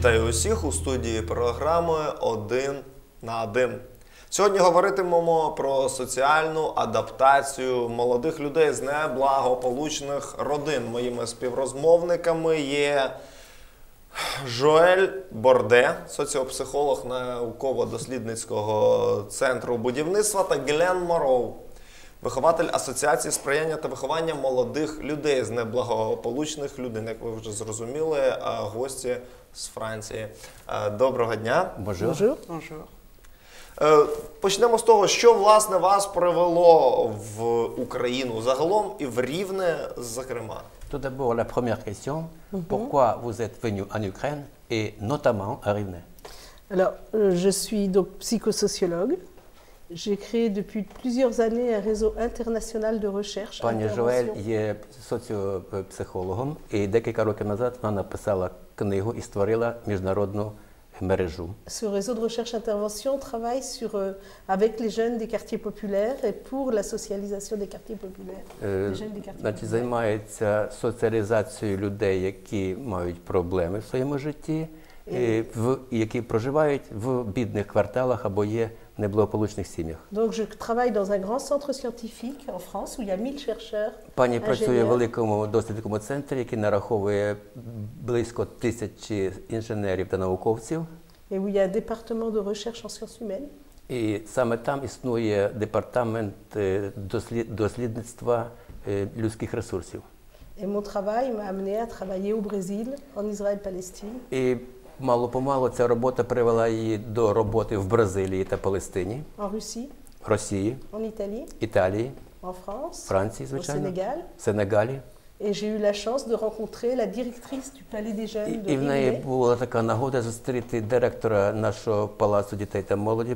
Вітаю усіх у студії програми «Один на один». Сьогодні говоритимемо про соціальну адаптацію молодих людей з неблагополучних родин. Моїми співрозмовниками є Жоель Борде, соціопсихолог науково-дослідницького центру будівництва, та Гілен Мороу, вихователь Асоціації сприяння та виховання молодих людей з неблагополучних людей. Як ви вже зрозуміли, гості з Франції. Доброго дня. Bonjour. Почнемо з того, що, власне, вас привело в Україну загалом і в Рівне, зокрема. Tout d'abord, la première question, pourquoi vous êtes venu en Ukraine et notamment à Rivne? Alors, je suis donc psychosociologue. J'ai créé depuis plusieurs années un réseau international de recherche. Пані Жоель є соціопсихологом і декілька років назад вона написала книгу і створила міжнародну мережу. Ce réseau de recherche-intervention travaille avec les jeunes des quartiers populaires et pour la socialisation des quartiers populaires. Les jeunes des quartiers populaires. Займається соціалізацією людей, які мають проблеми в своєму житті, які проживають в бідних кварталах або є в неблагополучних сім'ях. Donc je travaille dans un grand centre scientifique en France où il y a 1000 chercheurs. Пані працює в великому дослідному центрі, який нараховує близько 1000 інженерів та науковців. Et où il y a un département de recherche en sciences humaines. І саме там існує департамент дослідництва людських ресурсів. Et mon travail m'a amené à travailler au Brésil, en Israël-Palestine. І мало-помалу ця робота привела її до роботи в Бразилії та Палестині, En Russie, Росії, en Italie, Італії, en France, Франції, au звичайно, Sénégal. Сенегалі. Et j'ai eu la chance de rencontrer la directrice du Palais des Jeunes de І в неї Rivne. була така нагода зустріти директора нашого палацу дітей та молоді,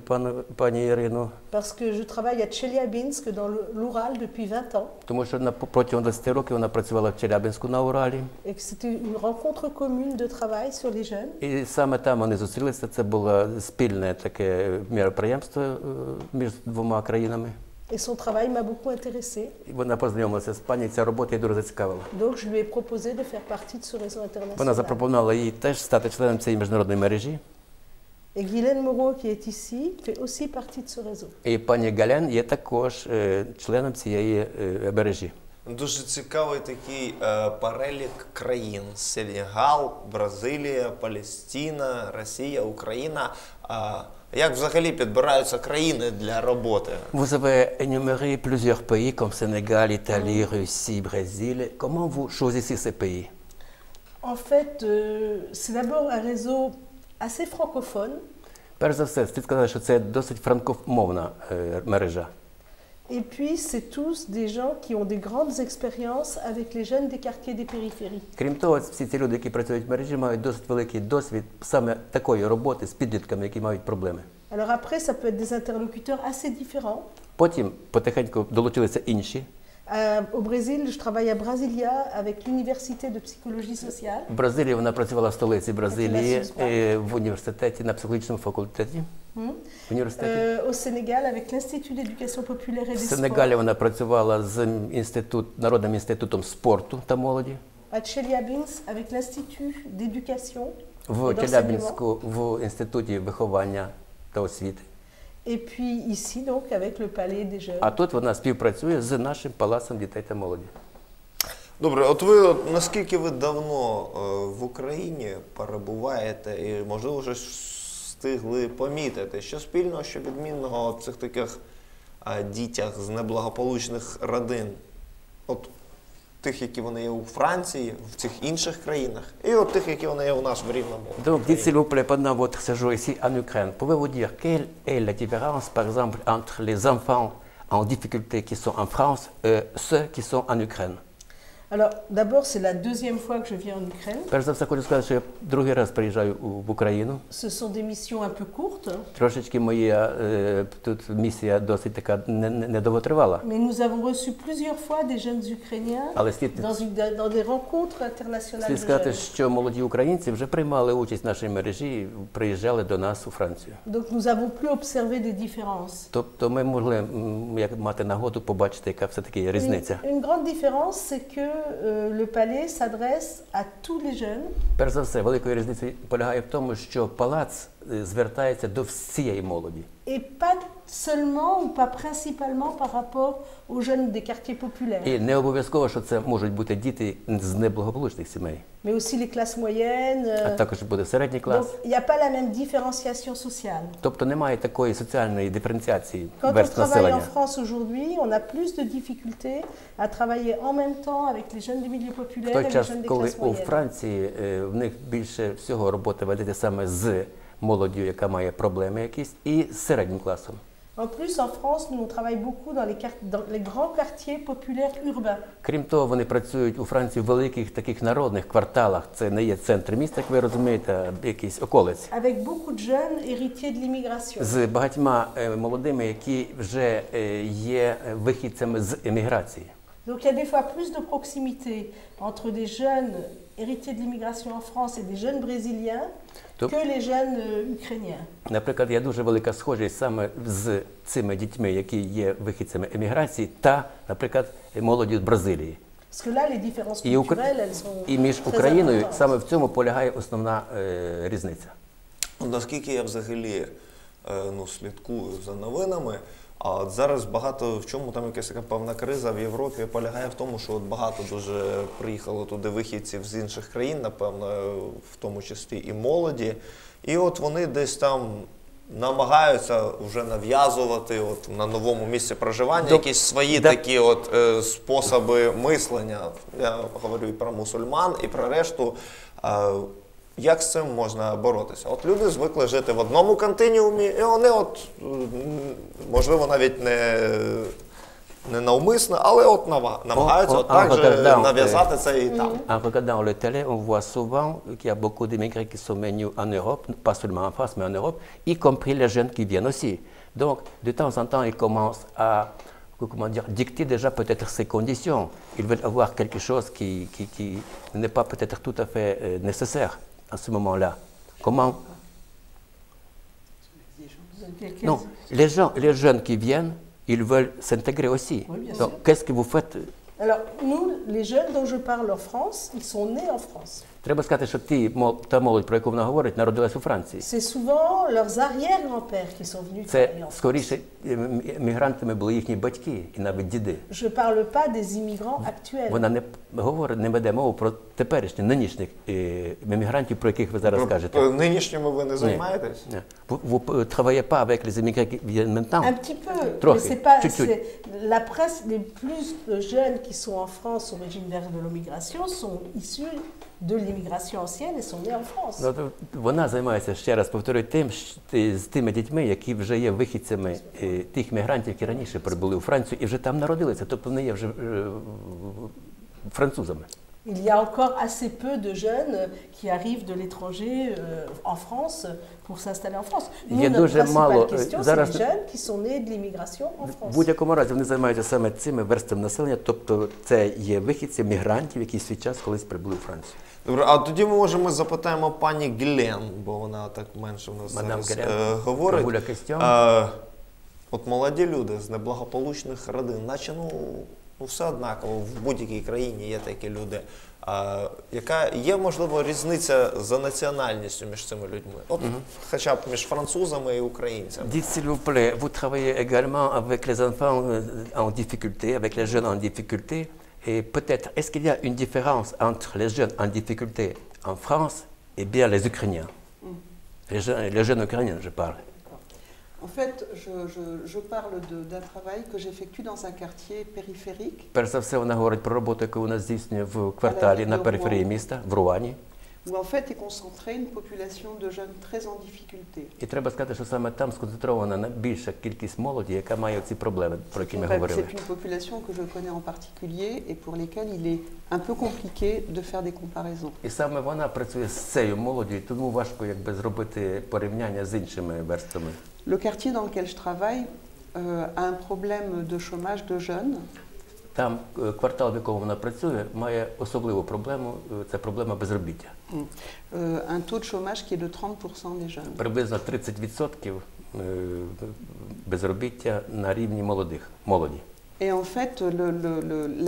пані Ірину. Parce que je travaille à Tcheliabinsk dans l'Oural depuis 20 ans. Тому що протягом 20 років вона працювала в Челябинську на Уралі. Et que c'était une rencontre commune de travail sur les jeunes. І саме там вони зустрілися. Це було спільне таке міроприємство між двома країнами. Et son travail m'a beaucoup intéressée. І вона познайомилася з пані, ця робота її дуже зацікавила. Donc je lui ai proposé de faire partie de ce réseau international. Вона запропонувала їй теж стати членом цієї міжнародної мережі. Et Guylaine Moreau, qui est ici, fait aussi partie de ce réseau. І пані Гален є також членом цієї мережі. Дуже цікавий такий перелік країн: Сенегал, Бразилія, Палестина, Росія, Україна. Як взагалі підбираються країни для роботи? Vous avez énuméré plusieurs pays comme Sénégal, Italie, Russie, Brésil. Comment vous choisissez ces pays? En fait, c'est d'abord un réseau assez francophone. Перш за все, слід сказати, що це досить франкомовна мережа. Et puis, c'est tous des gens qui ont des grandes expériences avec les jeunes des quartiers des périphéries. Крім того, всі ці люди, які працюють в мережі, мають досить великий досвід саме такої роботи з підлітками, які мають проблеми. Alors après, ça peut être des interlocuteurs assez différents. Потім потихеньку долучилися інші. Au Brésil, je travaille à Brasilia avec l'université de psychologie sociale. В Бразилії вона працювала в столиці Бразилії в університеті на психологічному факультеті. Au Sénégal avec l'Institut d'éducation populaire et В des Сенегалі sports. вона працювала з Народним інститутом спорту та молоді. À Tcheliabinsk avec l'Institut d'éducation В et Челябинську в інституті виховання та освіти. Et puis ici, donc, avec le Palais des Jeunes. А тут вона співпрацює з нашим палацом дітей та молоді. Добре, от ви, наскільки ви давно в Україні перебуваєте і, можливо, вже встигли помітити, що спільного, що відмінного в цих таких дітях з неблагополучних родин? От тих, які вони є у Франції, в цих інших країнах, і от тих, які вони є у нас в Рівному. Donc, dites s'il vous plaît, pendant votre séjour ici en Ukraine, pouvez-vous dire quelle est la différence, par exemple, entre les enfants en difficulté qui sont en France et ceux qui sont en Ukraine? Alors, d'abord, c'est la deuxième fois que je viens en Ukraine. Перш за все, хочу сказати, що я другий раз приїжджаю в Україну. Ce sont des missions un peu courtes. Трошечки моя тут місія досить така недовготривала. Mais nous avons reçu plusieurs fois des jeunes Ukrainiens Але слід dans des rencontres internationales de сказати, jeunes. що молоді українці вже приймали участь в нашій мережі, приїжджали до нас у Францію. Donc, nous avons pu observer des différences. Тобто ми могли мати нагоду побачити, яка все-таки є різниця. Une grande différence, c'est que le palais s'adresse à tous les jeunes. Перш за все, великою різницею полягає в тому, що палац звертається до всієї молоді. Et pas seulement ou pas principalement par rapport aux jeunes des quartiers populaires, І не обов'язково, що це можуть бути діти з неблагополучних сімей, mais aussi les classes moyennes. а також буде середній клас. Donc il n'y a pas la même différenciation sociale. Тобто немає такої соціальної диференціації Quand on верств travaille en населення. France aujourd'hui, on a plus de difficultés à travailler en même temps avec les jeunes des milieux В populaires той et les час, jeunes des коли classes у moyennes. Франції в них більше всього роботи ведеться саме з молоддю, яка має проблеми якісь, і з середнім класом. En plus, en France, nous on travaille beaucoup dans les grands quartiers populaires urbains. Крім того, вони працюють у Франції в великих таких народних кварталах. Це не є центр міста, як ви розумієте, а якісь околиці. Avec beaucoup de jeunes héritiers de l'immigration. З багатьма молодими, які вже є вихідцями з еміграції. Donc il y a des fois plus de proximité entre des jeunes héritiers de l'immigration en France et des jeunes brésiliens que les jeunes ukrainiens. Наприклад, є дуже велика схожість саме з цими дітьми, які є вихідцями еміграції, та, наприклад, молоді з Бразилії. Parce que là, les différences culturelles, elles sont І між très Україною importantes. саме в цьому полягає основна різниця. Наскільки я взагалі слідкую за новинами, а от зараз багато в чому там якась така певна криза в Європі полягає в тому, що от багато дуже приїхало туди вихідців з інших країн, напевно, в тому числі і молоді. І от вони десь там намагаються вже нав'язувати от на новому місці проживання якісь свої такі от способи мислення. Я говорю і про мусульман, і про решту. Як з цим можна боротися? От люди звикли жити в одному континіумі, і вони от, можливо, навіть не навмисно, але от намагаються от так же нав'язати це і там. En regardant le télé, on voit souvent qu'il y a beaucoup d'immigrés qui sont venus en Europe, pas seulement en France, mais en Europe, y compris les jeunes qui viennent aussi. Donc, de temps en temps, ils commencent à dicter déjà peut-être ces conditions. Ils veulent avoir quelque chose qui n'est pas peut-être tout à fait nécessaire à ce moment-là. Comment? Non, les jeunes qui viennent, ils veulent s'intégrer aussi. Oui, bien Donc, sûr. qu'est-ce que vous faites? Alors, nous, les jeunes dont je parle en France, ils sont nés en France. Треба сказати, що та молодь, про яку вона говорить, народилась у Франції. C'est souvent leurs arrière-grands-pères qui sont venus Це travailler en France. скоріше мігрантами були їхні батьки і навіть діди. Je parle pas des immigrants actuels. Вона не говорить, не веде мову про теперішніх, нинішніх мігрантів, про яких ви зараз кажете. Нинішніми ви не займаєтесь? Ні. Vous ne travaillez pas avec les immigrés qui viennent maintenant? Un petit peu, Trop, mais c'est pas. chut-chut. La presse, les plus jeunes qui sont en France originaires de l'immigration sont issus de l'immigration ancienne et sont nés en France. Вона займається, ще раз повторюю, з тими дітьми, які вже є вихідцями тих мігрантів, які раніше прибули у Францію і вже там народилися, тобто вони є вже французами. Il y a encore assez peu de jeunes qui arrivent de l'étranger en France pour s'installer en France. Nous, notre principale question, c'est les jeunes qui sont nés de l'immigration en France. В будь-якому разі вони займаються саме цими верствами населення, тобто це є вихідці, мігрантів, які в свій час колись прибули у Францію. Добре, а тоді ми, може, ми запитаємо пані Гілен, бо вона так менше в нас зараз говорить. От молоді люди з неблагополучних родин, наче все однаково, в будь-якій країні є такі люди. Яка є, можливо, різниця за національністю між цими людьми? От хоча б між французами і українцями. Dites s'il vous plaît, vous travaillez également avec les enfants en difficulté, avec les jeunes en difficulté, et peut-être, est-ce qu'il y a une différence entre les jeunes en difficulté en France et bien les Ukrainiens? Les jeunes Ukrainiens, je parle. En fait, je parle d'un travail que j'effectue dans un quartier périphérique. Перш за все, вона говорить про роботу, яку вона здійснює в кварталі на периферії міста, в Руані. Où en fait est concentrée une population de jeunes très en difficulté. І треба сказати, що саме там сконцентрована більша кількість молоді, яка має ці проблеми, про які ми говорили. C'est une population que je connais en particulier et pour lesquelles il est un peu compliqué de faire des comparaisons. І саме вона працює з цією молоддю, тому важко зробити порівняння з іншими верствами. Le quartier dans lequel je travaille a un problème de chômage de jeunes. Там квартал, в якому вона працює, має особливу проблему, це проблема безробіття. Un taux de chômage qui est de 30% des jeunes. Приблизно 30% безробіття на рівні молоді. Et en fait,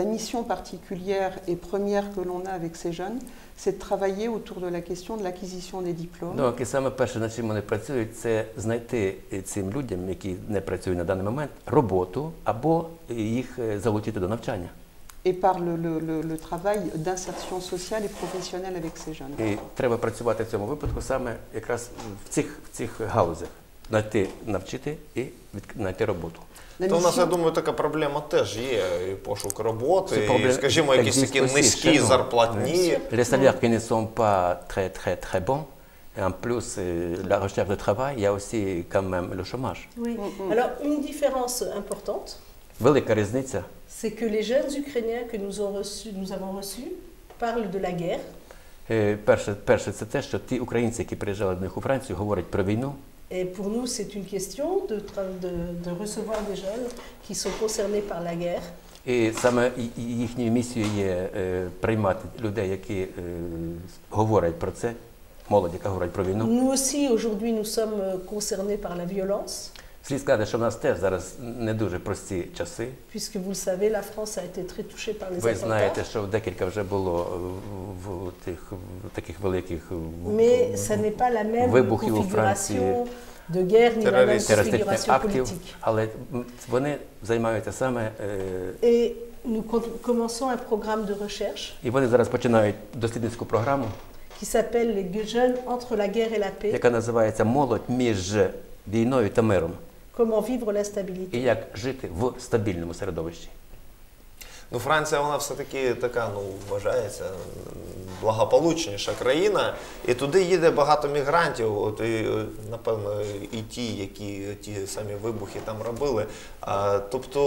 la mission particulière et première que l'on a avec ces jeunes, c'est de travailler autour de la question de l'acquisition des diplômes. Donc, і саме перше, над чим вони працюють, це знайти цим людям, які не працюють на даний момент, роботу або їх залучити до навчання. Et par le travail d'insertion sociale et professionnelle avec ces jeunes. І треба працювати в цьому випадку саме якраз в цих галузях. Навчити і знайти роботу. То у нас, я думаю, така проблема теж є, і пошук роботи, і, скажімо, якісь такі низькі зарплатні. Les salaires qui ne sont pas très bons, et en plus la recherche de travail, il y a aussi quand même le chômage. Oui. Alors, une différence importante, Велика різниця. C'est que les jeunes Ukrainiens que nous avons reçus parlent de la guerre. Перше, це те, що ті українці, які приїжджали до них у Францію, говорять про війну. Et pour nous, c'est une question de recevoir des jeunes qui sont concernés par la guerre. І саме їхньою місією є приймати людей, які говорять про це, молодь, яка говорить про війну. Nous aussi, aujourd'hui, nous sommes concernés par la violence. Слід сказати, що в нас теж зараз не дуже прості часи. Puisque vous le savez, la France a été très touchée par les Ви attentats. знаєте, що декілька вже було в таких великих вибухів у Франції, терористичних актів, але вони займаються саме... Et nous commençons un programme de recherche. І вони зараз починають дослідницьку програму, qui s'appelle Les jeunes entre la guerre et la paix. Яка називається «Молодь між війною та миром». Comment vivre la stabilité. І як жити в стабільному середовищі. Ну, Франція, вона все-таки така, вважається, благополучніша країна, і туди їде багато мігрантів, от, і, напевно, і ті, які ті самі вибухи там робили. Тобто,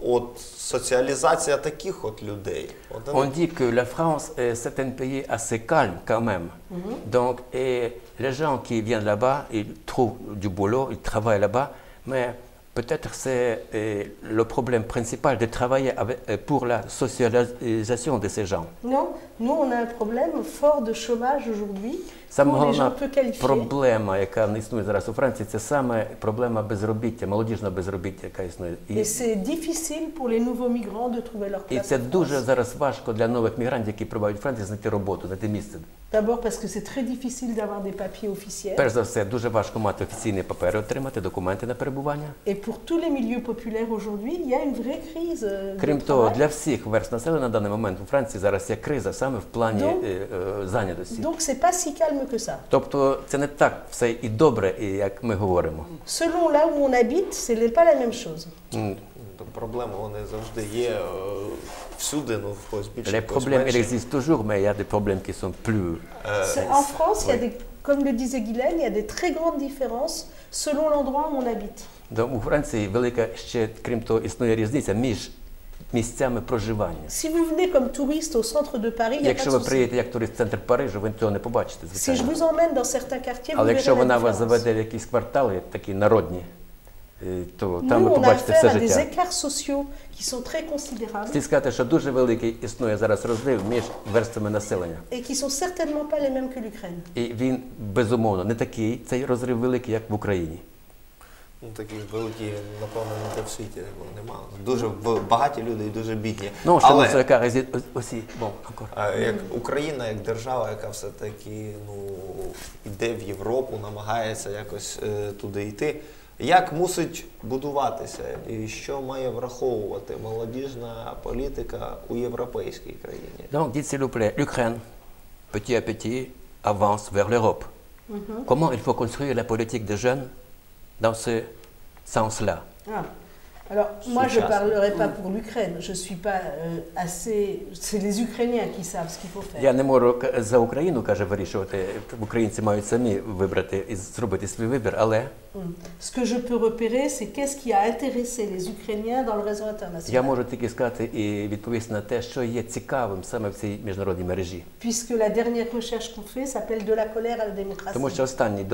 от, соціалізація таких от людей. On dit que la France, c'est un pays assez calme quand même. Donc, et les gens qui viennent là-bas, ils trouvent du boulot, ils travaillent là-bas, mais peut-être c'est le problème principal de travailler pour la socialisation de ces gens. Non, nous on a un problème fort de chômage aujourd'hui pour les gens peu qualifiés. Проблема, яка існує зараз у Франції, це саме проблема безробіття, молодіжного безробіття, яка існує. Et c'est difficile pour les nouveaux migrants de trouver leur place. І це дуже зараз важко для нових мігрантів, які прибувають у Францію, знайти роботу, знайти місце. D'abord parce que c'est très difficile d'avoir des papiers officiels. Перш за все, дуже важко мати офіційні папери, отримати документи на перебування. Et pour tous les milieux populaires aujourd'hui, il y a une vraie crise de Крім того, для всіх верств населення на даний момент у Франції зараз є криза саме в плані зайнятості. Donc c'est pas si calme que ça. Тобто це не так все і добре, як ми говоримо. Selon là où on habite, ce n'est pas la même chose. Проблеми вони завжди є всюди, в когось більше, Les problèmes existent toujours, mais il y a des problèmes qui sont plus... En France, il y a des, comme le disait Guylaine, il y a des très grandes différences selon l'endroit où on habite. У Франції велика ще, крім того, існує різниця між місцями проживання. Si vous venez comme touriste au centre de Paris, il y a pas de Якщо ви приїдете як турист в центр Парижу, ви цього не побачите, Si je звичайно. vous emmène dans certains quartiers, vous Але verrez якщо la вона вас différence. заведе в якісь квартали, такі народні, то Nous, там ви on a побачите affaire все à des життя. écarts sociaux qui sont très considérables Слід сказати, що дуже великий існує зараз розрив між верствами населення. et qui sont certainement pas les mêmes que l'Ukraine. І він, безумовно, не такий, цей розрив великий, як в Україні. Такі великі, напевно, ніде в світі немає. Дуже багаті люди і дуже бідні. Ну, Але encore. як Україна, як держава, яка все-таки йде в Європу, намагається якось туди йти, як мусить будуватися і що має враховувати молодіжна політика у європейській країні? Donc, dites s'il vous plaît, l'Ukraine, petit à petit, avance vers l'Europe. Comment il faut construire la politique des jeunes dans ce sens-là? Alors, moi, je ne parlerai pas pour l'Ukraine. Je suis pas assez... C'est les Ukrainiens qui savent ce qu'il faut faire. Я не можу за Україну, каже, вирішувати. Українці мають самі вибрати і зробити свій вибір, але... Ce que je peux repérer, c'est qu'est-ce qui a intéressé les Ukrainiens dans le réseau international. Я можу тільки сказати і відповісти на те, що є цікавим саме в цій міжнародній мережі. Puisque la dernière recherche qu'on fait s'appelle De la colère à la démocratie. Тому що останній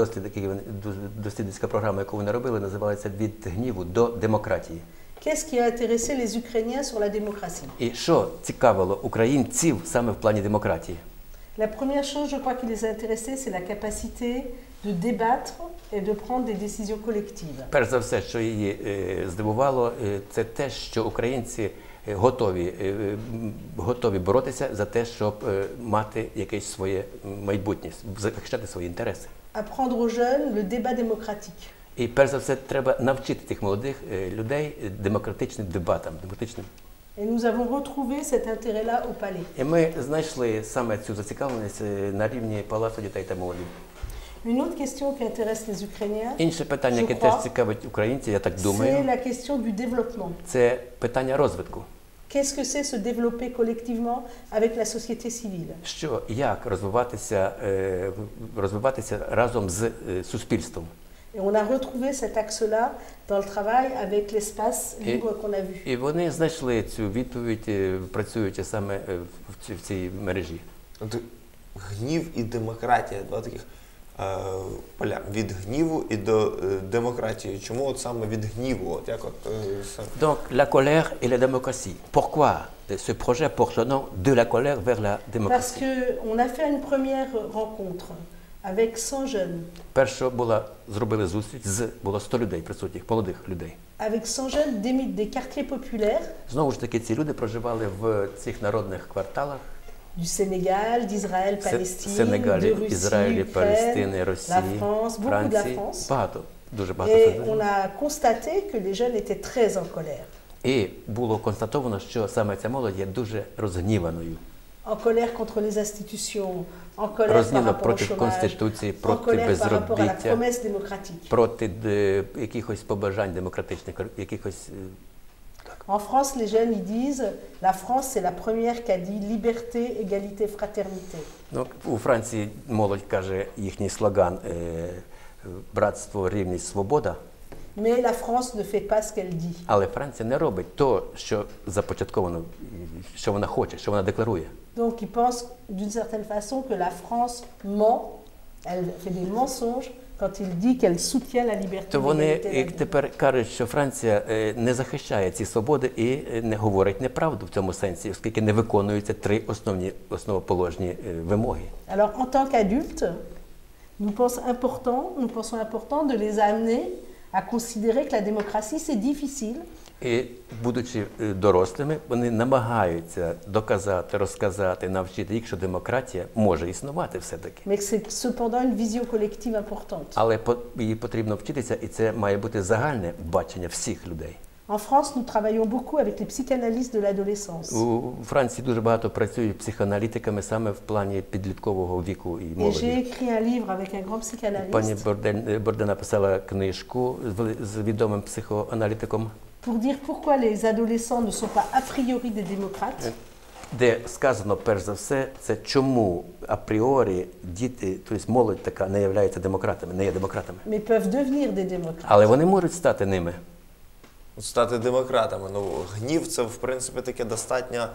дослідницька програма, яку вони робили, називається «Від гніву до демократії». Qu'est-ce qui a intéressé les Ukrainiens sur la démocratie? І що цікавило українців саме в плані демократії? La première chose, je crois, qui les a intéressés, c'est la capacité de débattre et de prendre des décisions collectives. Перш за все, що її здивувало, це те, що українці готові боротися за те, щоб мати якесь своє майбутнє, захищати свої інтереси. Apprendre aux jeunes le débat démocratique. І перш за все треба навчити тих молодих людей демократичним дебатам, демократичним. Et nous avons retrouvé cet intérêt-là au palais. І ми знайшли саме цю зацікавленість на рівні Палацу дітей та молоді. Une autre question qui intéresse les Ukrainiens, Інше питання, яке теж цікавить українців, я так c'est думаю, la question du développement. це питання розвитку. Qu'est-ce que c'est se développer collectivement avec la société civile? Що, як розвиватися разом з суспільством. Et on a retrouvé cet axe-là dans le travail avec l'espace libre qu'on a vu. І вони знайшли цю відповідь, працюючи саме в цій мережі. Гнів і демократія, два таких поля. Від гніву і до демократії. Чому от саме від гніву? От як от, Donc, la colère et la démocratie. Pourquoi ce projet porte le nom de la colère vers la Parce démocratie? qu'on a fait une première rencontre avec 100 jeunes. Перше зробили зустріч, було 100 людей присутніх, молодих людей. Avec 100 jeunes des quartiers populaires. Знову ж таки, ці люди проживали в цих народних кварталах. Du Sénégal, d'Israël, Palestine, Сенегале, de Russie, Ізраїлі, Палестини, Ukraine, Росії, la France, beaucoup de la Франції. France. Багато, дуже багато. Et on a constaté que les jeunes étaient très en colère. І було констатовано, що саме ця молодь є дуже розгніваною. En colère contre les institutions, en colère par Розгнівана rapport au проти chômage, Конституції, en проти colère par rapport à la безробіття, promesse démocratique. проти якихось побажань демократичних, якихось... En France, les jeunes ils disent la France c'est la première qui a dit liberté, égalité, fraternité. Ну, у Франції молодь каже їхній слоган «Братство, рівність, свобода». Mais la France ne fait pas ce qu'elle dit. Але Франція не робить то, що започатковано, що вона хоче, що вона декларує. Donc ils pensent d'une certaine façon que la France ment, elle fait des mensonges quand il dit qu'elle soutient la liberté. То вони l'égalité, la тепер кажуть, що Франція не захищає ці свободи і не говорить неправду в цьому сенсі, оскільки не виконуються три основоположні вимоги. Alors en tant qu'adultes, nous pensons important de les amener à considérer que la démocratie c'est difficile. І, будучи дорослими, вони намагаються доказати, розказати, навчити їх, що демократія може існувати все-таки. Mais que c'est cependant une vision collective importante. Але їй потрібно вчитися, і це має бути загальне бачення всіх людей. En France, nous travaillons beaucoup avec les psychanalystes de l'adolescence. У Франції дуже багато працюють психоаналітиками саме в плані підліткового віку і Et j'ai молоді. écrit un livre avec un grand Пані psychanalyste Борден написала книжку з відомим психоаналітиком, pour dire pourquoi les adolescents ne sont pas a priori des démocrates. де сказано, перш за все, це чому апріорі діти, тобто молодь така не є демократами, не є демократами. Mais peuvent devenir des démocrates. Але вони можуть стати ними. стати демократами. Ну, гнів – це, в принципі, таке достатньо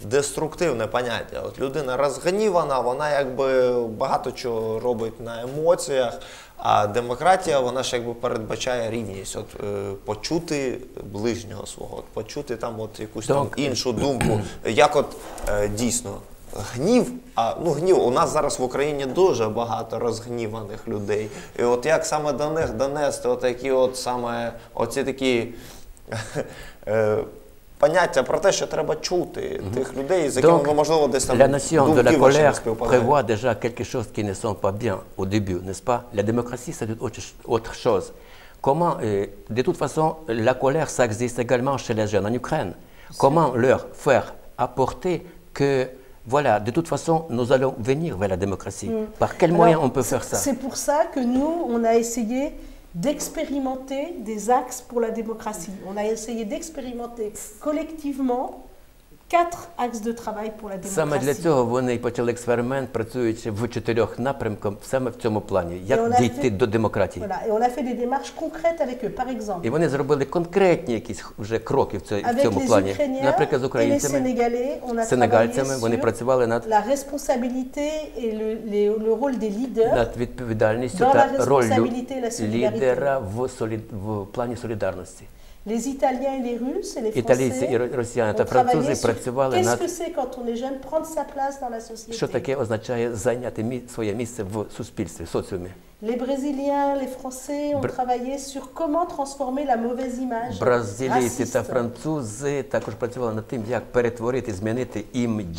деструктивне поняття. От людина розгнівана, вона якби багато чого робить на емоціях, а демократія, вона ж якби передбачає рівність. От почути ближнього свого, от почути там от якусь там іншу думку. Як от дійсно гнів, гнів, у нас зараз в Україні дуже багато розгніваних людей. І от як саме до них донести отакі от саме оці такі поняття про те, що треба чути тих людей, з якими, можливо, десь там думки ваші не співпадають. La notion de la colère prévoit déjà quelque chose qui ne sont pas bien au début, n'est-ce pas? La démocratie, c'est autre chose. Comment, de toute façon, la colère, ça existe également chez les jeunes en Ukraine. Comment leur faire apporter que, voilà, de toute façon, nous allons venir vers la démocratie. Par quels moyens on peut faire ça? C'est pour ça que nous, on a essayé d'expérimenter des axes pour la démocratie. On a essayé d'expérimenter collectivement 4 axes de travail pour la démocratie. Саме для цього вони почали експеримент, працюючи в 4 напрямках, саме в цьому плані, як дійти до демократії. Voilà, et on a fait des démarches concrètes avec eux, par exemple. І вони зробили конкретні якісь вже кроки в цьому плані. Наприклад, з українцями, сенегальцями, вони працювали над la responsabilité et le rôle des leaders, над відповідальністю та ролью лідера в плані солідарності. Les Italiens et les Russes et les Італійці і Français росіяни та ont travaillé французи sur працювали qu'est-ce над que c'est quand on est jeune, prendre sa place dans la що société. таке означає зайняти своє місце в суспільстві, в соціумі. Les Brésiliens, les Français ont travaillé sur comment transformer la mauvaise image Бразилійці та raciste. французи також працювали над тим, як перетворити, змінити імідж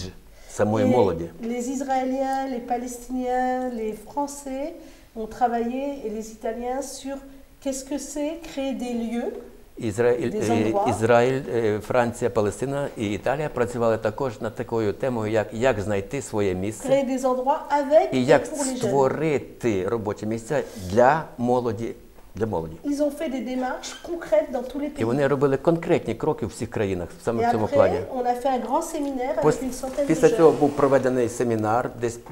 самої Et молоді. les Israéliens, les Palestiniens, les Français ont travaillé, et les Italiens, sur qu'est-ce que c'est créer des lieux. Ізраїль, Франція, Палестина і Італія працювали також над такою темою, як знайти своє місце Créer des endroits avec і et як pour les jeunes. створити робочі місця для молоді. Ils ont fait des démarches concrètes dans tous les І pays. вони робили конкретні кроки у всіх країнах, Et саме в цьому плані. après, on a fait un grand séminaire avec une centaine de Після цього jeunes. був проведений семінар,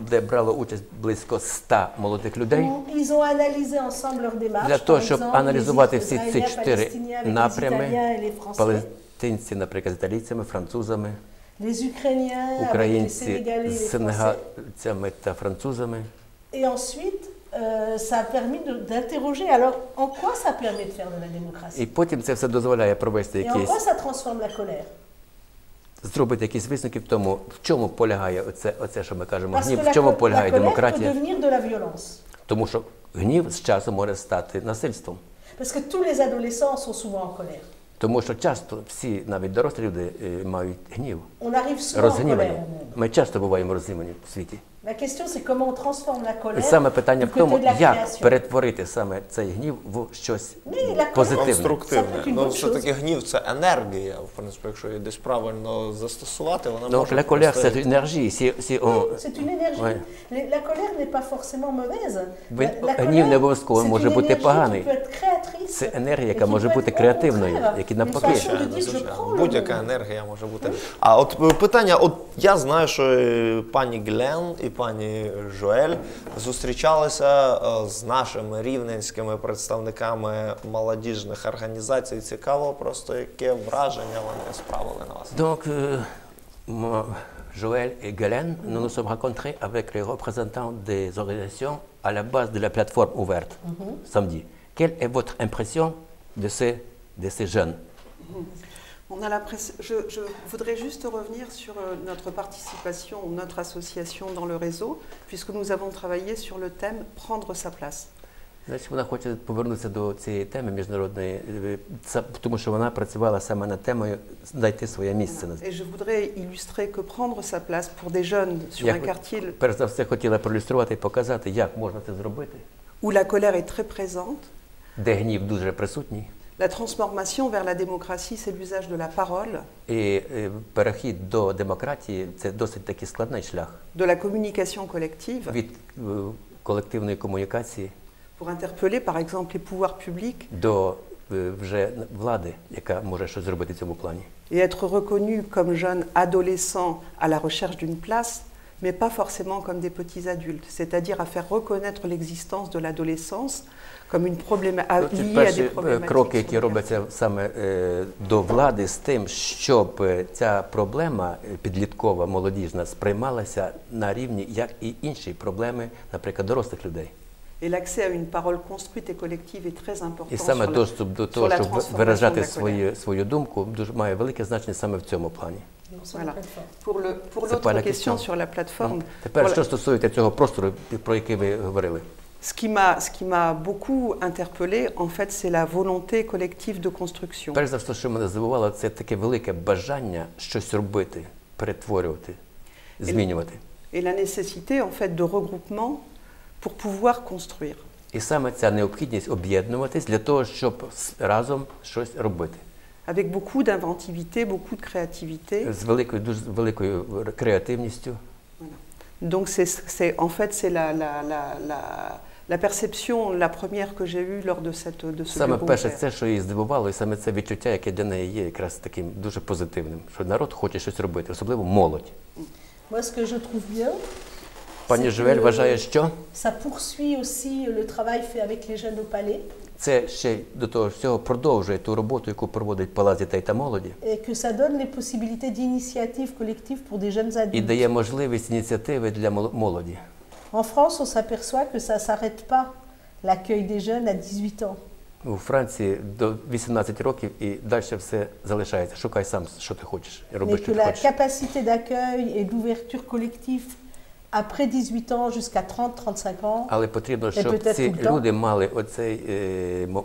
де брало участь близько 100 молодих людей. Ils ont analysé ensemble leurs démarches. Для того, par щоб exemple, аналізувати les всі ці Israéliens, 4 Palestiniens avec les напрями, Italiens et les Français. палестинці, наприклад, з італійцями, французами, Les Ukrainiens avec les українці Sénégalais et з les Français. сенегалцями та французами. Et ensuite, ça a permis d'interroger. Alors, en quoi ça permet de faire de la démocratie? І потім це все дозволяє провести Et en quoi якісь, ça transforme la colère? зробити якісь висновки в тому, в чому полягає оце, що ми кажемо, Parce гнів, que в чому la полягає colère peut демократія. devenir de la violence. Тому що гнів з часом може стати насильством. Parce que tous les adolescents sont souvent en colère. Тому що часто всі, навіть дорослі люди, мають гнів, On arrive souvent en colère розгнівані. au monde. Ми часто буваємо розгнівані в світі. La question, c'est comment on transforme la І colère саме питання du в тому, côté de la як création. перетворити саме цей гнів в щось Mais la colère, позитивне. Конструктивне. Це таки Ну, good все-таки гнів це енергія. В принципі, якщо її десь правильно застосувати, вона Donc може la colère, просто- c'est une énergie. Si on... c'est une énergie. Ouais. La colère n'est pas forcément mauvaise. Гнів не обов'язково c'est може une бути énergie qui поганий. peut être créatrice. Це енергія, Et яка qui може peut бути être au креативною, contraire як і une навпаки. façon de Звичайно, dire, je звичайно. prends le Будь-яка monde. енергія може бути. А от питання, от я знаю, що пані Глен і пані Жоель зустрічалися з нашими рівненськими представниками молодіжних організацій. Цікаво просто, яке враження вони справили на вас. Donc, Joël et Galen, nous nous sommes rencontrés avec les représentants des organisations à la base de la plateforme ouverte, samedi. Quelle est votre impression de ces jeunes? On a je voudrais juste revenir sur notre participation, notre association dans le réseau, puisque nous avons travaillé sur le thème « Prendre sa place ». Значить, вона хоче повернутися до цієї теми міжнародної, тому що вона працювала саме над темою знайти своє місце. Et je voudrais illustrer que prendre sa place pour des jeunes sur un quartier Перш за все хотіла проілюструвати і показати, як можна це зробити, où la colère est très présente. де гнів дуже присутній. La transformation vers la démocratie, c'est l'usage de la parole, І перехід до демократії – це досить такий складний шлях. de la communication collective, Від колективної комунікації pour interpeller par exemple les pouvoirs publics до вже влади, яка може щось зробити в цьому плані. et être reconnu comme jeune adolescent à la recherche d'une place, mais pas forcément comme des petits adultes, c'est-à-dire à faire reconnaître l'existence de l'adolescence comme une Це liée à des перші problématiques. кроки, sur які le робляться саме до влади з тим, щоб ця проблема підліткова, молодіжна сприймалася на рівні, як і інші проблеми, наприклад, дорослих людей. Et l'accès à une parole construite et collective est très important І саме sur доступ до sur того, la щоб transformation виражати de la colère. свою думку, дуже має велике значення саме в цьому плані. Voilà. Pour C'est l'autre pas la question question. sur la plateforme, Тепер, voilà. що стосується цього простору, про який ви говорили. Ce qui m'a beaucoup interpellé, en fait, c'est la volonté collective de construction. Перш за все, що мене здивувало, це таке велике бажання щось робити, перетворювати, змінювати. Et la nécessité, en fait, de regroupement pour pouvoir construire. І саме ця необхідність об'єднуватись для того, щоб разом щось робити. Avec beaucoup d'inventivité, beaucoup de créativité. З великою, дуже великою креативністю. Donc, en fait, c'est la perception, la première que j'ai eue lors de ce Саме bureau перше ouvert. це, що її здивувало, і саме це відчуття, яке для неї є якраз таким дуже позитивним, що народ хоче щось робити, особливо молодь. Moi, ce que je trouve bien, Пані Жуель вважає, що ça poursuit aussi le travail fait avec les jeunes au palais. це ще до того всього продовжує ту роботу, яку проводить Палац дітей та молоді, Et que ça donne les possibilités d'initiatives collectives pour des jeunes і adultes. дає можливість ініціативи для молоді. En France, on s'aperçoit que ça ne s'arrête pas, l'accueil des jeunes à 18 ans. У Франції до 18 років і далі все залишається. Шукай сам, що ти хочеш. Роби, Mais що que ти la хочеш. capacité d'accueil et d'ouverture collective après 18 ans jusqu'à 30-35 ans. Але потрібно, щоб peut-être ці tout le temps. люди мали оцей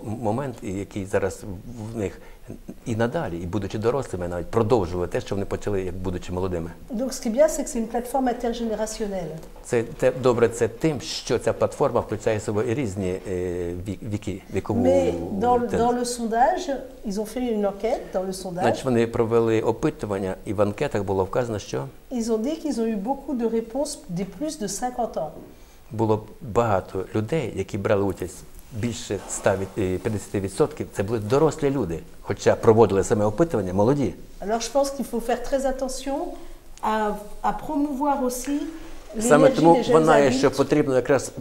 момент, який зараз в них і надалі, і будучи дорослими, навіть продовжували те, що вони почали, як будучи молодими. Donc ce qui est bien, c'est que c'est une plateforme intergénérationnelle. Це добре це тим, що ця платформа включає в собою різні віки, вікову. Mais dans le sondage, ils ont fait une enquête dans le sondage. Значить, вони провели опитування, і в анкетах було вказано, що Ils ont dit qu'ils ont eu beaucoup de réponses des plus de 50 ans. було багато людей, які брали участь, більше 50%, це були дорослі люди, хоча проводили саме опитування молоді. Alors je pense qu'il faut faire très attention à promouvoir aussi Саме l'énergie тому des jeunes вона, що adultes. потрібно якраз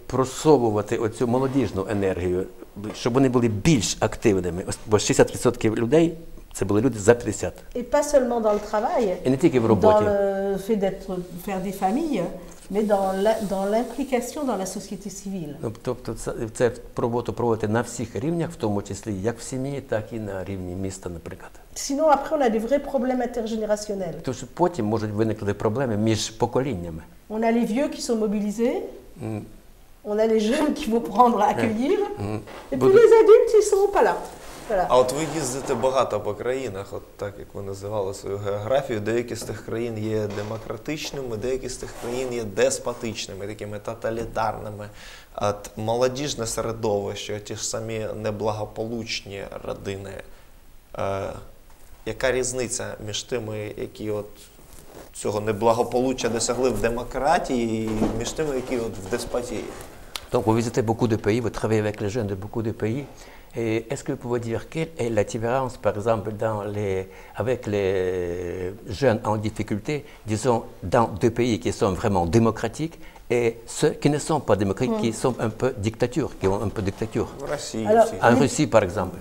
просовувати оцю молодіжну енергію, щоб вони були більш активними, бо 60% людей це були люди за 50. Et pas seulement dans le travail, І не тільки в dans роботі, le fait faire des familles, mais dans l'implication dans la société civile. тобто це роботу проводити на всіх рівнях, в тому числі як в сім'ї, так і на рівні міста, наприклад. Sinon, après, on a des vrais problèmes intergénérationnels. Тому що потім можуть виникнути проблеми між поколіннями. On a les vieux qui sont mobilisés, on a les jeunes qui vont prendre à accueillir, et puis les adultes, ils ne seront pas là. Voilà. А от ви їздите багато по країнах, от так як ви називали свою географію, деякі з тих країн є демократичними, деякі з тих країн є деспотичними, такими тоталітарними. От молодіжне середовище, ті ж самі неблагополучні родини. Яка різниця між тими, які от цього неблагополуччя досягли в демократії, і між тими, які от в деспотії? Donc, vous visitez beaucoup de pays, vous travaillez avec les jeunes de beaucoup de pays. Et est-ce que vous pouvez dire quelle est la différence, par exemple, avec les jeunes en difficulté, disons, dans deux pays qui sont vraiment démocratiques et ceux qui ne sont pas démocratiques, qui sont un peu dictature, qui ont un peu dictature? В Росії. Alors, всі. En Russie, par exemple.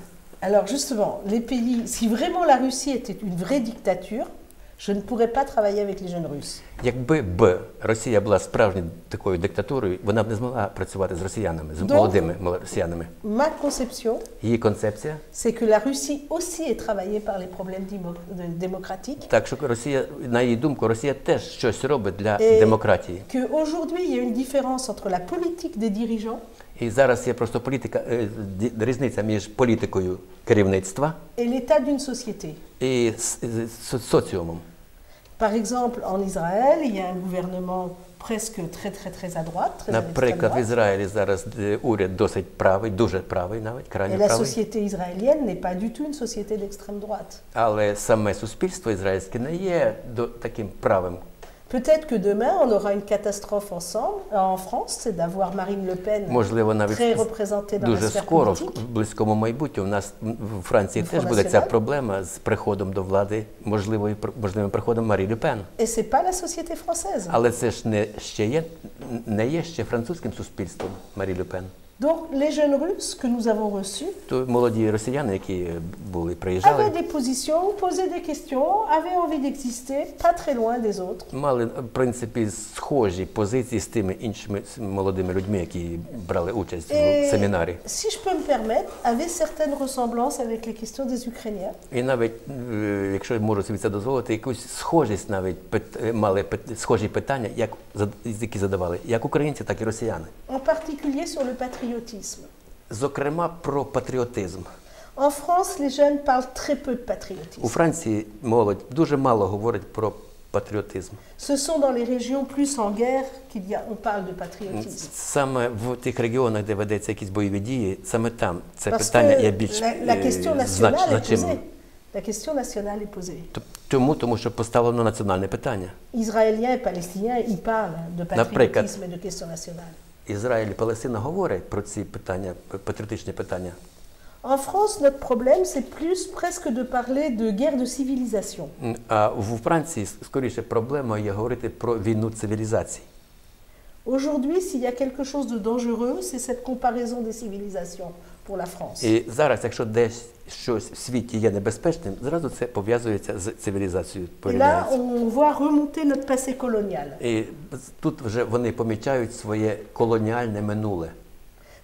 Alors justement, les pays, si vraiment la Russie était une vraie dictature, je ne pourrais pas travailler avec les jeunes Russes. Якби Росія була справжньою такою диктатурою, вона б не змогла працювати з росіянами, з Donc, молодими росіянами. Ma conception, Її концепція, c'est que la Russie aussi est travaillée par les problèmes démocratiques. так що Росія, на її думку, Росія теж щось робить для Et демократії. qu'aujourd'hui, il y a une différence entre la politique des dirigeants І зараз є просто різниця між політикою керівництва et l'état d'une société. і соціумом. Par exemple, en Israël, il y a un gouvernement presque très à droite, très à l'extrême Наприклад, в droite. Ізраїлі зараз уряд досить правий, дуже правий навіть, Et крайньо la правий. société israélienne n'est pas du tout une société d'extrême droite. Але саме суспільство ізраїльське не є таким правим. Peut-être que demain, on aura une catastrophe en France, c'est d'avoir Marine Le Pen Можливо, très навіть représentée dans la дуже sphère скоро, politique. в близькому майбутньому, у нас в Франції теж буде ця проблема з приходом до влади, можливим приходом Марі Ле Пен. Et c'est pas la société française. Але це ж не є ще французьким суспільством Марі Ле Пен. Donc les jeunes Russes que nous avons reçus То молоді росіяни, які приїжджали, avaient des positions, posaient des questions, avaient envie d'exister, pas très loin des autres. мали, в принципі, схожі позиції з тими іншими молодими людьми, які брали участь в Et, семінарі. si je peux me permettre, avaient certaines ressemblances avec les questions des Ukrainiens. І навіть, якщо я можу собі це дозволити, якусь схожість навіть мали схожі питання, які задавали як українці, так і росіяни. En particulier sur le patriotisme. Зокрема, про патріотизм. En France, les jeunes parlent très peu de У patriotisme. Франції молодь дуже мало говорить про патріотизм. Ce sont dans les régions plus en guerre qu'on parle de patriotisme. Саме в тих регіонах, де ведеться якісь бойові дії, саме там це Parce питання є que більш la question nationale est значимим. posée. La question nationale est posée. Тому що поставлено національне питання. Israéliens et Palestiniens, ils parlent de patriotisme et de question nationale. Ізраїль і Палестина говорять про ці питання, патріотичні питання. En France, notre problème, c'est plus presque de parler de guerre de civilisation. А в Франції скоріше проблема є говорити про війну цивілізацій. Aujourd'hui, s'il y a quelque chose de dangereux, c'est cette comparaison des civilisations pour la France. І зараз, якщо десь щось в світі є небезпечним, зразу це пов'язується з цивілізацією. Et là, on voit remonter notre passé colonial. І тут вже вони помічають своє колоніальне минуле.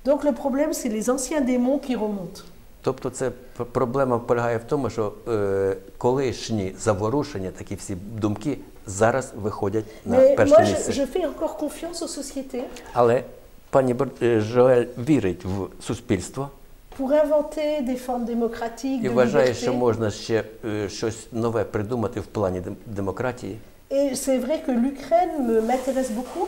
Donc le problème, c'est les anciens démons qui remontent. Тобто це проблема полягає в тому, що колишні заворушення, такі всі думки, зараз виходять на перше місце. Je fais encore confiance aux sociétés. Але пані Жоель вірить в суспільство. Pour inventer des formes démocratiques, І вважає, що можна ще щось нове придумати в плані демократії. Et c'est vrai que l'Ukraine m'intéresse beaucoup.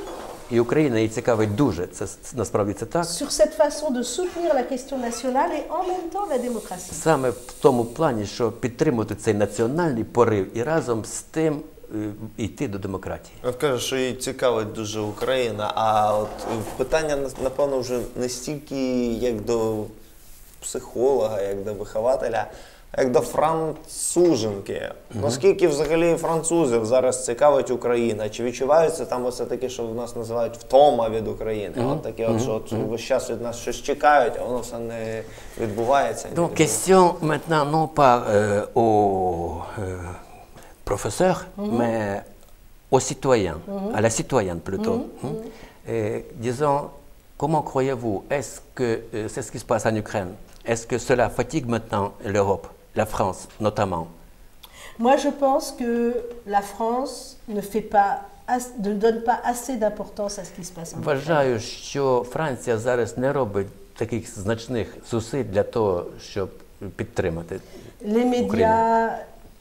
І Україна її цікавить дуже, це насправді це так. Sur cette façon de soutenir la question nationale et en même temps la démocratie. Саме в тому плані, що підтримувати цей національний порив і разом з тим йти до демократії. От кажуть, що її цікавить дуже Україна, а от питання, напевно, вже не стільки як до психолога, як до вихователя, як до француженки. Наскільки взагалі французів зараз цікавить Україна? Чи відчуваються там оце таке, що в нас називають втома від України? От таке, от, що от весь час від нас щось чекають, а воно все не відбувається. Donc, question maintenant non pas aux professeurs, mais aux citoyens, à la citoyenne plutôt. Disons, comment croyez-vous, est-ce que c'est ce qui se passe en Ukraine? Est-ce que cela fatigue maintenant l'Europe, la France notamment? Moi, je pense que la France ne donne pas assez d'importance à ce qui se passe en Ukraine. Вважаю, що Франція зараз не робить таких значних зусиль для того, щоб підтримати Les médias,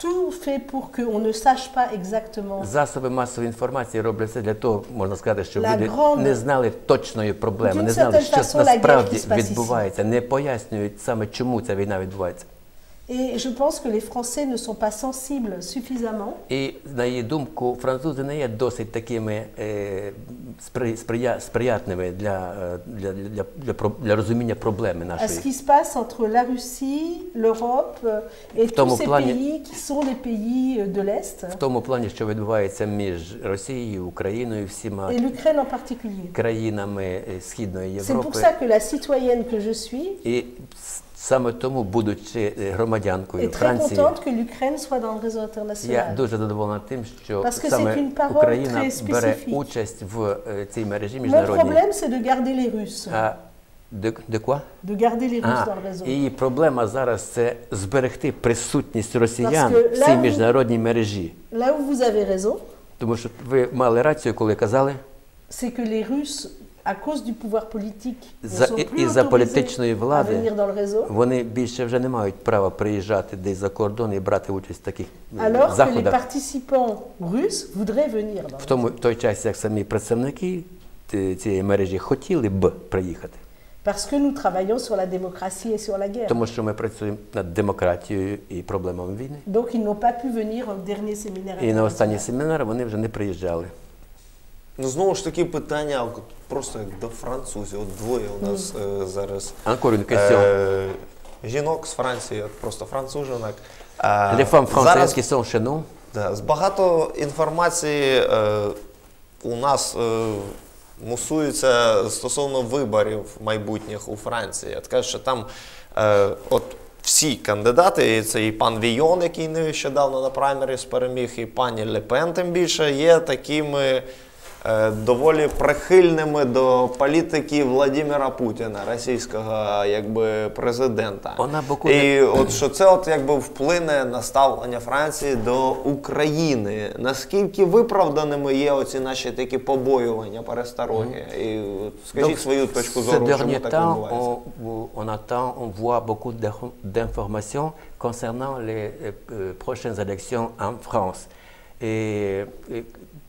tout fait pour qu'on ne sache pas exactement. Засоби масової інформації роблять це для того, можна сказати, щоб люди не знали точної проблеми, не знали, що насправді відбувається, не пояснюють саме, чому ця війна відбувається. Et je pense que les Français ne sont pas sensibles suffisamment. І, на її думку, французи не є досить такими сприятливими для розуміння проблеми нашої. À ce qui se passe entre la Russie, l'Europe et tous ces pays qui sont les pays de l'Est. В тому плані, що відбувається між Росією, Україною, всіма l'Ukraine en particulier. Країнами Східної Європи. C'est pour ça que la citoyenne que je suis І саме тому, будучи громадянкою Франції, я дуже задоволена тим, що саме Україна бере участь в цій мережі міжнародній. De quoi? De garder les Russes dans le réseau. Її проблема зараз – це зберегти присутність росіян в цій міжнародній мережі. Là où vous avez raison, тому що ви мали рацію, коли казали, c'est que les Russes à cause du pouvoir politique, із-за політичної влади вони більше вже не мають права приїжджати десь за кордон і брати участь в таких заходах. В той час, як самі представники цієї мережі хотіли б приїхати. Тому що ми працюємо над демократією і проблемами війни. І на останній семінар вони вже не приїжджали. Ну, знову ж таки питання, просто як до французів. От двоє у нас зараз жінок з Франції, просто француженок. Les femmes françaises qui sont chez nous. Багато інформації у нас мусується стосовно виборів майбутніх у Франції. От кажуть, що там от всі кандидати, і це і пан Війон, який нещодавно на праймеріс переміг, і пані Ле Пен, тим більше, є такими доволі прихильними до політики Владимира Путіна, російського якби президента. І от що це от якби вплине на ставлення Франції до України. Наскільки виправданими є оці наші такі побоювання, перестороги? І от скажіть свою точку зору, чому так відбувається? On voit beaucoup d'informations concernant les prochaines élections en France. Et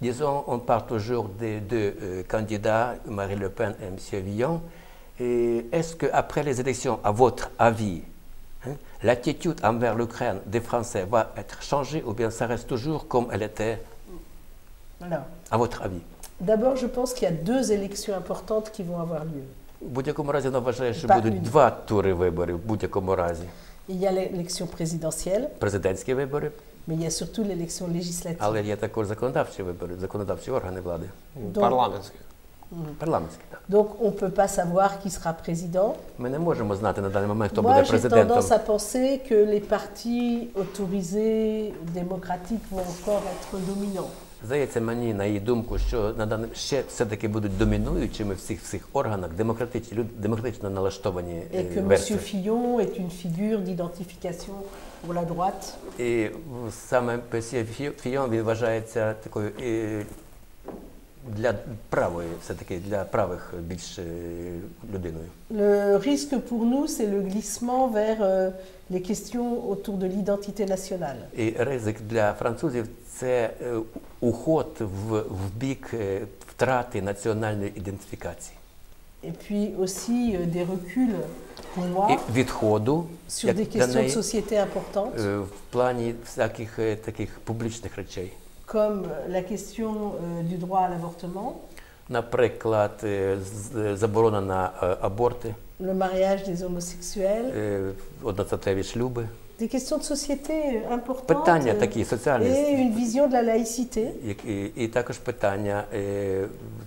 disons, on parle toujours des deux candidats, Marine Le Pen et M. Villon. Est-ce qu'après les élections, à votre avis, l'attitude envers l'Ukraine des Français va être changée ou bien ça reste toujours comme elle était? À votre avis? D'abord, je pense qu'il y a deux élections importantes qui vont avoir lieu. В будь-якому разі, вона вважає, що будуть два тури виборів, в будь-якому разі. Il y a l'élection présidentielle. Президентські вибори. Mais il y a surtout l'élection législative. Але є також законодавчі вибори, законодавчі органи влади. Парламентські. Парламентські, так. Donc on peut pas savoir qui sera président. Ми не можемо знати на даний момент, хто буде президентом. Moi, j'ai tendance à penser que les partis autorisés démocratiques vont encore être dominants. Здається мені, на її думку, що ще все-таки будуть домінуючими в цих органах демократично налаштовані верстви. Et que M. Fillon est une figure d'identification pour la droite. І саме Месьє Фійон він вважається такою для правої, все-таки для правих більш людиною. Le risque pour nous, c'est le glissement vers les questions autour de l'identité nationale. І ризик для французів це уход в бік втрати національної ідентифікації. Et puis aussi des reculs, pour moi, І відходу sur des questions de société importantes, в плані всяких таких публічних речей. comme la question du droit à l'avortement, Наприклад, заборона на аборти, le mariage des homosexuels, одноцеркові шлюби. des questions de société importantes Питання такі соціальні. et une vision de la laïcité І також питання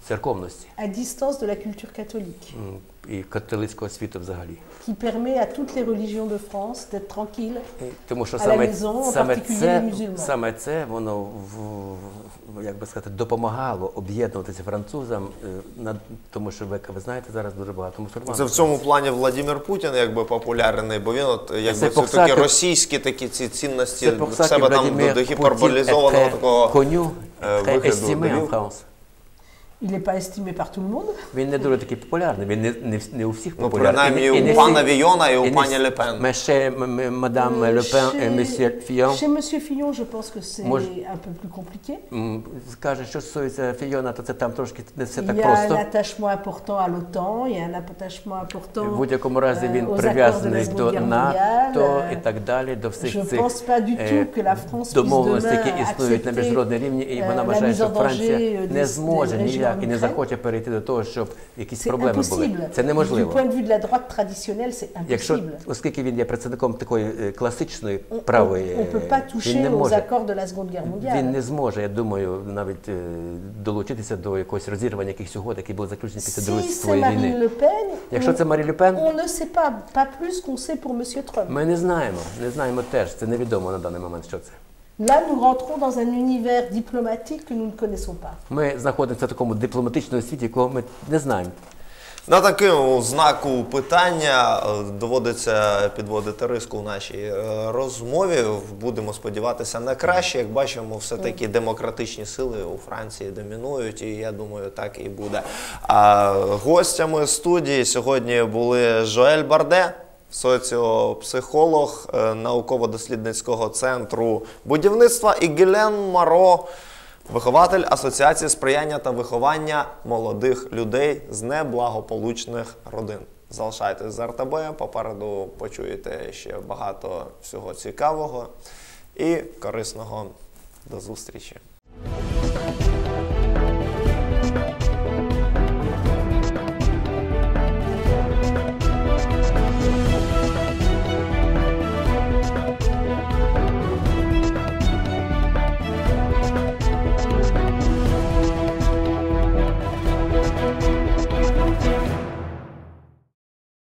церковності. à distance de la culture catholique, І католицького світу взагалі. qui permet à toutes les religions de France d'être tranquilles Тому що à la maison, en particulier les musulmans. саме це воно, як би сказати, допомагало об'єднуватися французам, тому що ви знаєте, зараз дуже багато мусульман. Це в цьому плані Владимир Путін якби популярний, бо він от якби все-таки російські такі ці цінності в себе там до гіперболізованого такого вигляду довів. Il n'est pas estimé par tout le monde. Він не дуже такий популярний, він не у всіх Ну, популярний. принаймні у пана Війона і у пані Ле Пен. Mais chez Madame Le Pen et Monsieur Fillon. Chez Monsieur Fillon, je pense que c'est un peu plus compliqué. Скаже, що стосується Фійона, то це там трошки не все так Il y a просто. un attachement important à l'OTAN, il y a un attachement important В будь-якому разі він aux прив'язаний accords de la до Seconde Guerre НАТО mondiale. і так далі, до всіх Je цих pense pas du tout que la France puisse домовленостей, які demain існують на accepter міжнародному рівні, і вона la вважає, mise що en Франція danger не des зможе régions ніяк і не en захоче перейти до того, щоб якісь C'est проблеми були. impossible. Це Du неможливо. point de vue de la droite traditionnelle, c'est Якщо, impossible. оскільки він є представником такої класичної правої, On ne peut pas він не toucher aux може. accords de la Seconde Guerre Він mondiale. не зможе, я думаю, навіть долучитися до якогось розірвання якихось угод, які були заключені після Другої Si c'est світової Marine війни. Le Pen, Якщо це Марі Ле Пен, on ne sait pas plus qu'on sait pour Monsieur Trump. ми не знаємо теж, це невідомо на даний момент, що це. Là, nous rentrons dans un univers diplomatique que nous ne connaissons pas. Ми знаходимося в такому дипломатичному світі, якого ми не знаємо. На такому знаку питання доводиться підводити риску в нашій розмові. Будемо сподіватися на краще. Як бачимо, все-таки демократичні сили у Франції домінують, і я думаю, так і буде. А гостями студії сьогодні були Жоель Барде, соціопсихолог науково-дослідницького центру будівництва, і Гілен Маро, вихователь Асоціації сприяння та виховання молодих людей з неблагополучних родин. Залишайтесь з РТБ, попереду почуєте ще багато всього цікавого і корисного. До зустрічі!